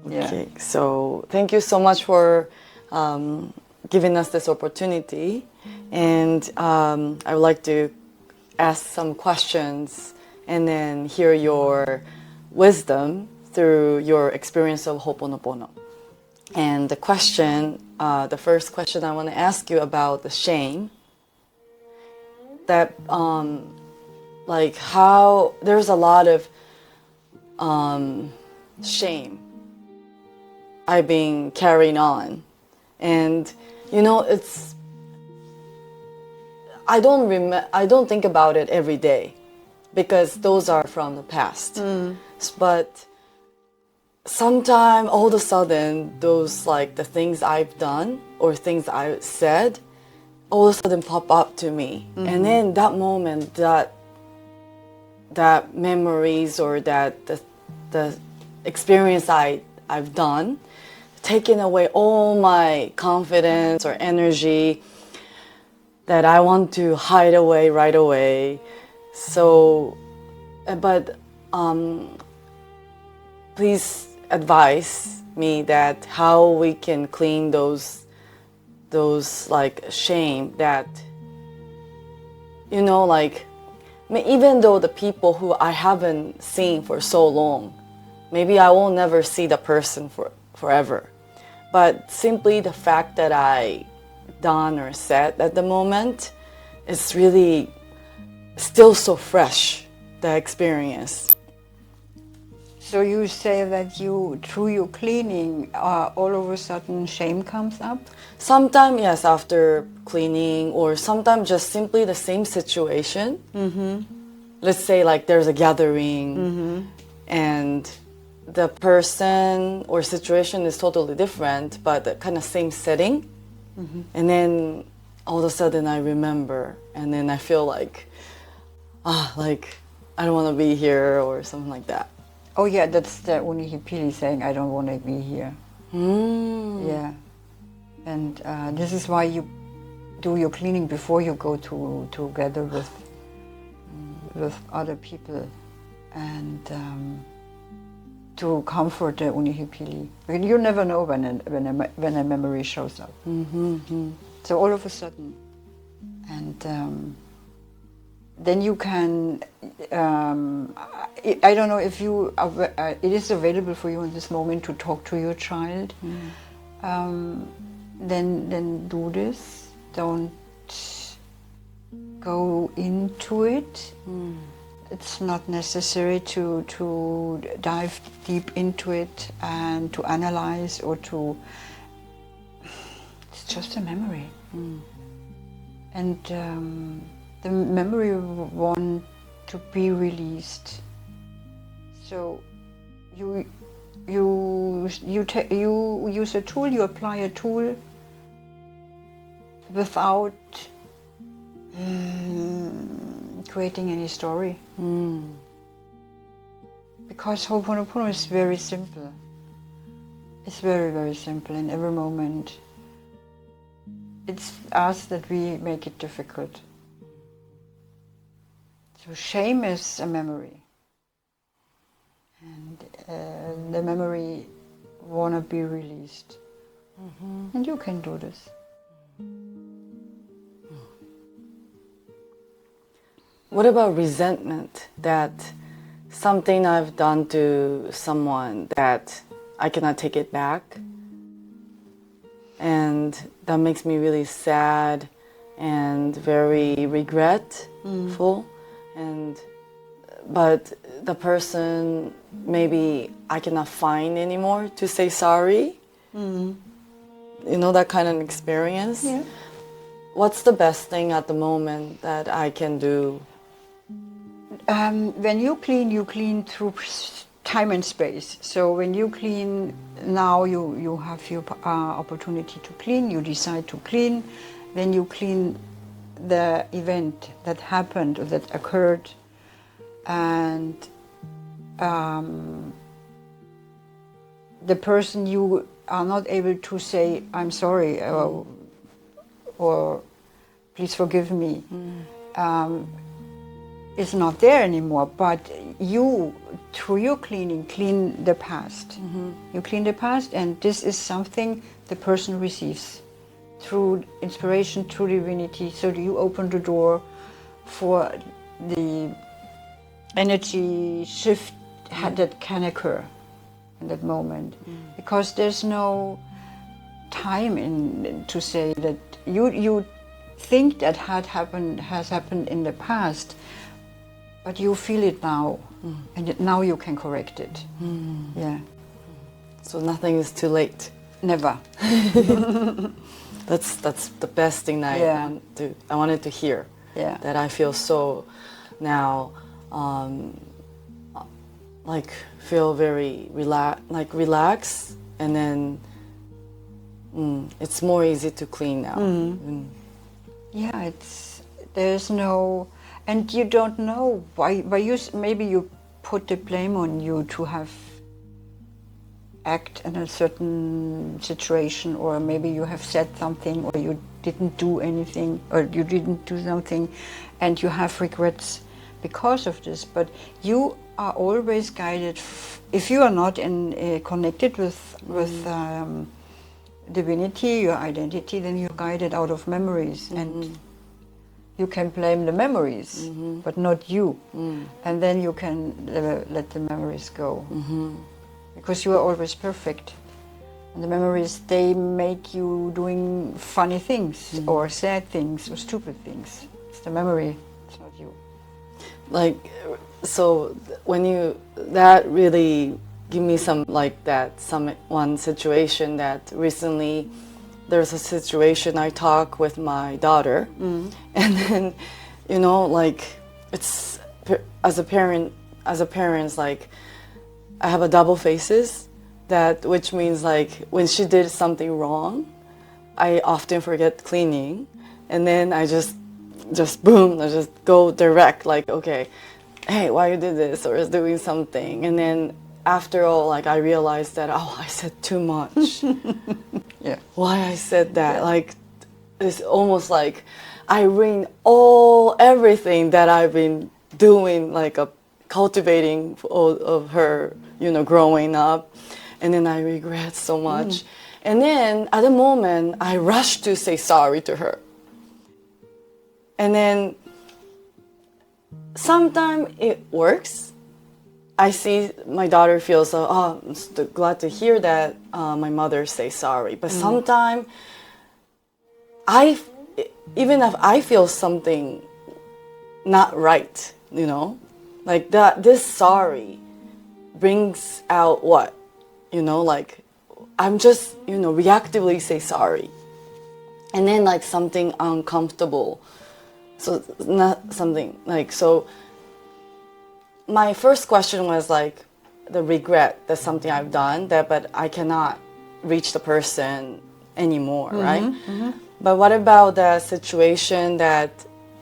Yeah. Okay, so thank you so much for giving us this opportunity. And I would like to ask some questions and then hear your wisdom through your experience of hooponopono. And the first question I want to ask you about the shame, that like how there's a lot of shame I've been carrying on, and it's I don't think about it every day because those are from the past. But sometime all of a sudden those like the things I've done or things I said all of a sudden pop up to me, and then that moment that memories or that the experience I've done taken away all my confidence or energy that I want to hide away right away. So, but please advise me that how we can clean those like shame that like even though the people who I haven't seen for so long, maybe I will never see the person forever. But simply the fact that I done or said at the moment is really still so fresh, the experience. So you say that through your cleaning, all of a sudden shame comes up? Sometimes, yes, after cleaning, or sometimes just simply the same situation. Let's say like there's a gathering and the person or situation is totally different, but the kind of same setting. And then all of a sudden I remember, and then I feel like, like I don't want to be here or something like that. Oh yeah, that's the Unihipili saying, I don't want to be here. Yeah. And this is why you do your cleaning before you go together with other people, and to comfort the Unihipili. You never know when a memory shows up. So all of a sudden, and then you can. I don't know if it is available for you in this moment to talk to your child. Then do this. Don't go into it. It's not necessary to dive deep into it and to analyze or to. It's just a memory, and the memory want to be released. So you use a tool. You apply a tool without creating any story. Because hooponopono is very simple. It's very, very simple in every moment. It's us that we make it difficult. So shame is a memory. And the memory wanna be released. And you can do this. What about resentment? That something I've done to someone that I cannot take it back, and that makes me really sad and very regretful. But the person maybe I cannot find anymore to say sorry. That kind of experience. Yeah. What's the best thing at the moment that I can do? When you clean through time and space. So when you clean now, you have your opportunity to clean. You decide to clean. Then you clean the event that happened or that occurred, and the person you are not able to say I'm sorry or please forgive me. is not there anymore, but you, through your cleaning, clean the past. You clean the past, and this is something the person receives through inspiration, through divinity. So you open the door for the energy shift that can occur in that moment, because there's no time to say that you think that has happened in the past, but you feel it now, and now you can correct it. Yeah. So nothing is too late. Never. That's the best thing I wanted to hear. Yeah. That I feel so now, like feel very relaxed, and then it's more easy to clean now. Yeah, there's no, and you don't know why maybe you put the blame on you to have act in a certain situation, or maybe you have said something, or you didn't do anything, or you didn't do something, and you have regrets because of this. But you are always guided. If you are not connected with divinity, your identity, then you're guided out of memories, and you can blame the memories, but not you. And then you can let the memories go, because you are always perfect. And the memories, they make you doing funny things, or sad things, or stupid things. It's the memory, it's not you. Like, so when that really give me one situation that recently there's a situation I talk with my daughter, and then, like, it's as a parent, like, I have a double faces, which means like when she did something wrong, I often forget cleaning, and then I just boom, I just go direct, like, okay, hey, why you did this, or is doing something, and then after all, like, I realized that, I said too much. Yeah. Why I said that? Yeah. Like, it's almost like I ruin everything that I've been doing, like cultivating of her, growing up, and then I regret so much. And then at the moment, I rushed to say sorry to her. And then sometimes it works. I see my daughter feels, I'm glad to hear that my mother say sorry. But sometimes, even if I feel something not right, like this sorry brings out what, like I'm just, reactively say sorry. And then like something uncomfortable. So not something like, so my first question was like the regret, that's something I've done, but I cannot reach the person anymore, right? But what about the situation that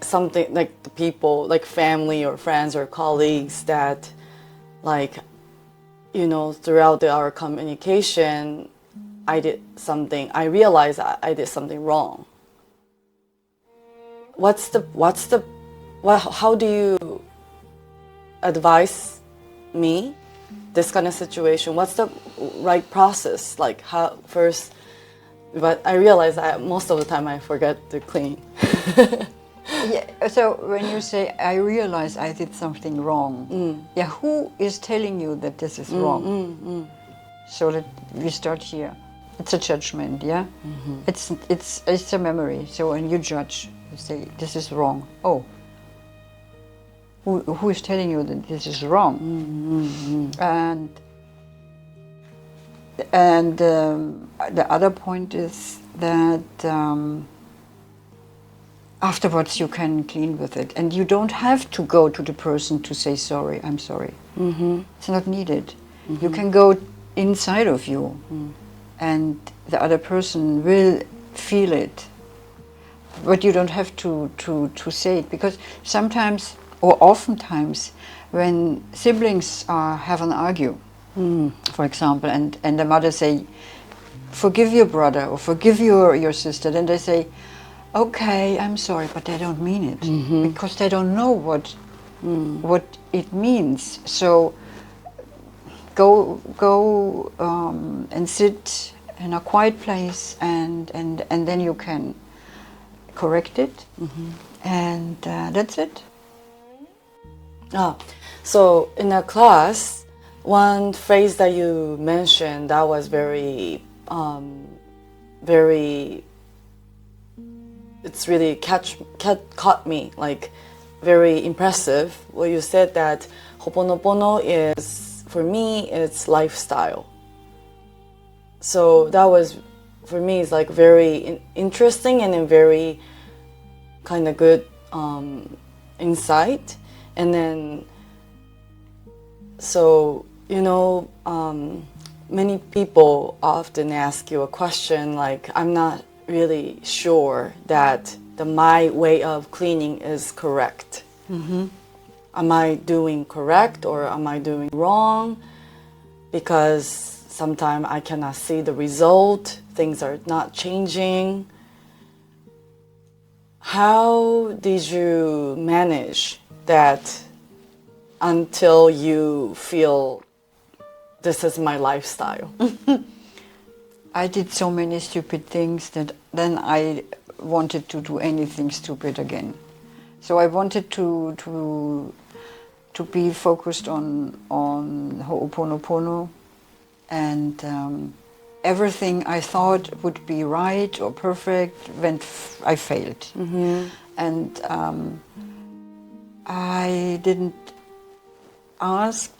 something like the people, like family or friends or colleagues that, like, throughout our communication, I realized I did something wrong. How do you advise me this kind of situation? What's the right process? Like how first? But I realize most of the time I forget to clean. Yeah. So when you say I realize I did something wrong, yeah, who is telling you that this is wrong? So that we start here. It's a judgment, yeah. It's a memory. So when you judge, you say this is wrong. Oh. Who is telling you that this is wrong? And the other point is that afterwards you can clean with it, and you don't have to go to the person to say sorry. I'm sorry. It's not needed. You can go inside of you, and the other person will feel it. But you don't have to say it, because sometimes, or oftentimes, when siblings have an argue, for example, and the mother say, forgive your brother or forgive your sister, then they say, okay, I'm sorry, but they don't mean it, because they don't know what what it means. So go and sit in a quiet place, and then you can correct it, and that's it. So in a class, one phrase that you mentioned that was very, it's really caught me, like very impressive. Well, you said that hooponopono is, for me, it's lifestyle. So that was, for me, it's like very interesting and a very kind of good insight. And then, so, many people often ask you a question like, I'm not really sure that my way of cleaning is correct. Am I doing correct or am I doing wrong? Because sometimes I cannot see the result, things are not changing. How did you manage that until you feel this is my lifestyle? I did so many stupid things that then I wanted to do anything stupid again. So I wanted to be focused on hooponopono, and everything I thought would be right or perfect I failed. And I didn't ask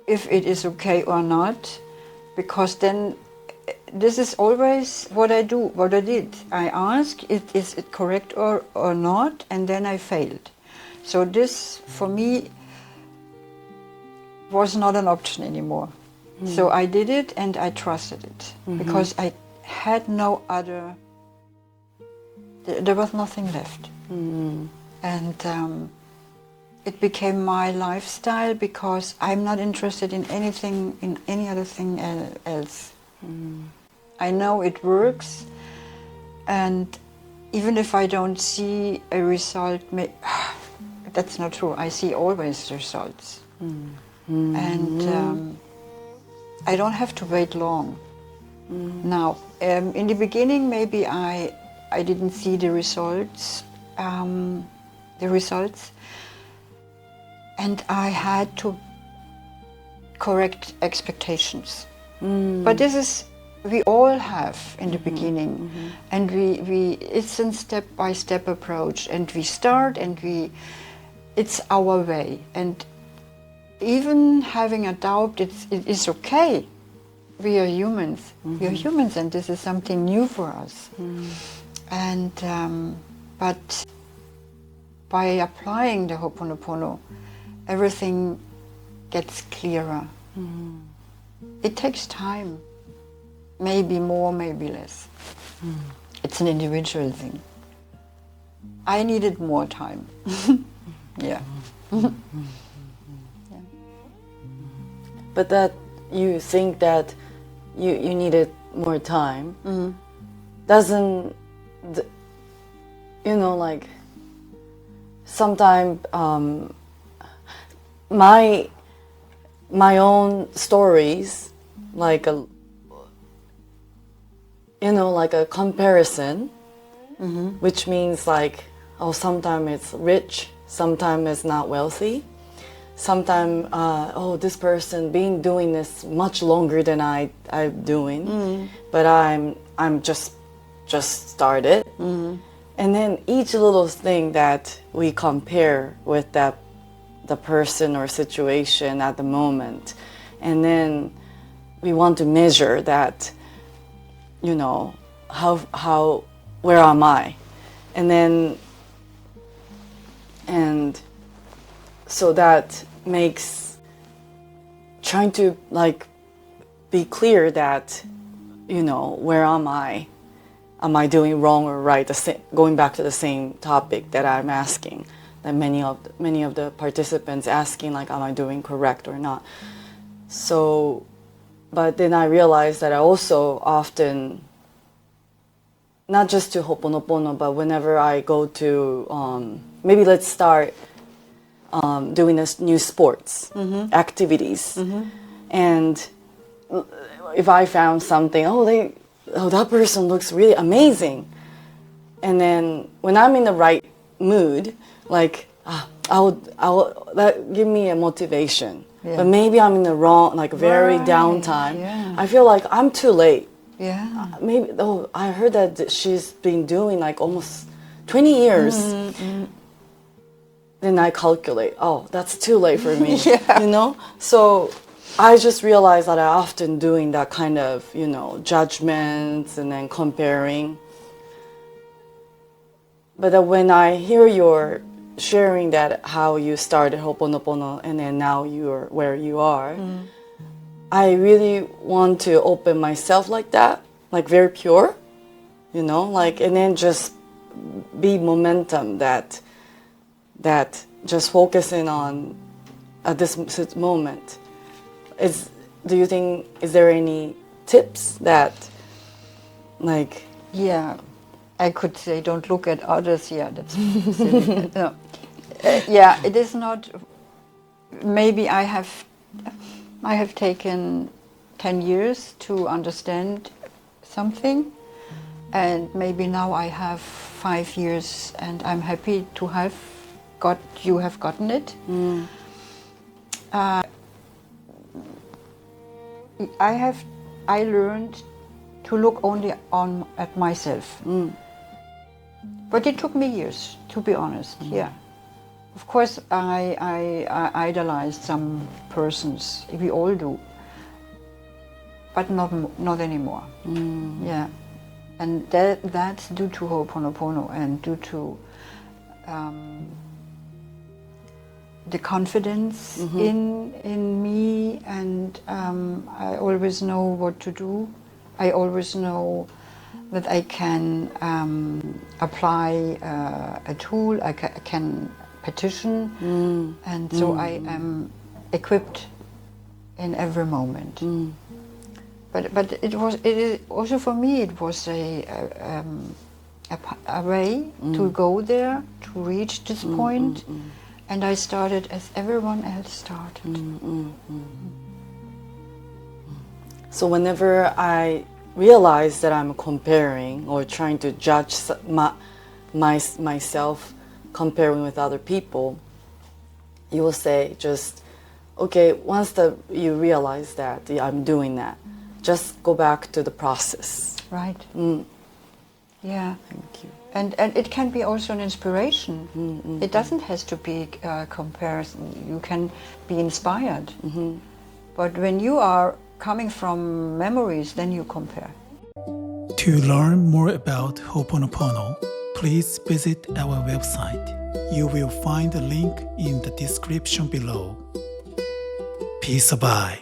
if it is okay or not, because then this is always what I did. I ask, is it correct or not, and then I failed. So this, for me, was not an option anymore. So I did it and I trusted it, because I had no other, there was nothing left. And it became my lifestyle, because I'm not interested in anything, in any other thing else. I know it works, and even if I don't see a result, that's not true. I see always results. And I don't have to wait long. Now, in the beginning, maybe I didn't see the results, and I had to correct expectations. But this is, we all have in the beginning, and it's a step-by-step approach, and we start and it's our way. And even having a doubt, it is okay. We are humans. We are humans, and this is something new for us. And but by applying the hooponopono, everything gets clearer. It takes time, maybe more, maybe less. It's an individual thing. I needed more time. Yeah. But that you think that you needed more time, doesn't, like, sometimes my own stories, like a comparison, which means like, oh, sometimes it's rich, sometimes it's not wealthy, sometimes oh, this person been doing this much longer than I'm doing, but I'm just started, and then each little thing that we compare with the person or situation at the moment, and then we want to measure that, how where am I, and so that makes trying to like be clear that, where am I doing wrong or right, going back to the same topic that I'm asking, that many of the participants asking, like, am I doing correct or not? So, but then I realized that I also often, not just to hooponopono, but whenever I go to, maybe let's start doing this new sports activities, and if I found something, that person looks really amazing, and then when I'm in the right mood, like that give me a motivation. Yeah. But maybe I'm in the wrong, like very Right. downtime. Yeah. I feel like I'm too late. Yeah. Maybe I heard that she's been doing like almost 20 years. Then I calculate, that's too late for me. Yeah. You know? So I just realized that I often doing that kind of, judgments and then comparing. But when I hear your sharing that how you started Hooponopono and then now you're where you are, I really want to open myself like that, like very pure, and then just be momentum that just focusing on at this moment. Do you think, is there any tips that like? Yeah, I could say don't look at others. Yeah, that's silly. No. Yeah, it is not. Maybe I have taken 10 years to understand something, and maybe now I have 5 years, and I'm happy to have gotten it. I learned to look only at myself, but it took me years, to be honest. Yeah. Of course, I idolized some persons. We all do, but not anymore. Yeah, and that's due to Hooponopono and due to the confidence in me, and I always know what to do. I always know that I can apply a tool. I can petition, and so I am equipped in every moment. But it is also for me. It was a way to go there, to reach this point, and I started as everyone else started. So whenever I realize that I'm comparing or trying to judge myself, comparing with other people, you will say just, okay, once you realize that I'm doing that, just go back to the process. Right. Yeah. Thank you. And it can be also an inspiration. It doesn't have to be a comparison. You can be inspired. But when you are coming from memories, then you compare. To learn more about Hooponopono, please visit our website. You will find a link in the description below. Peace bye.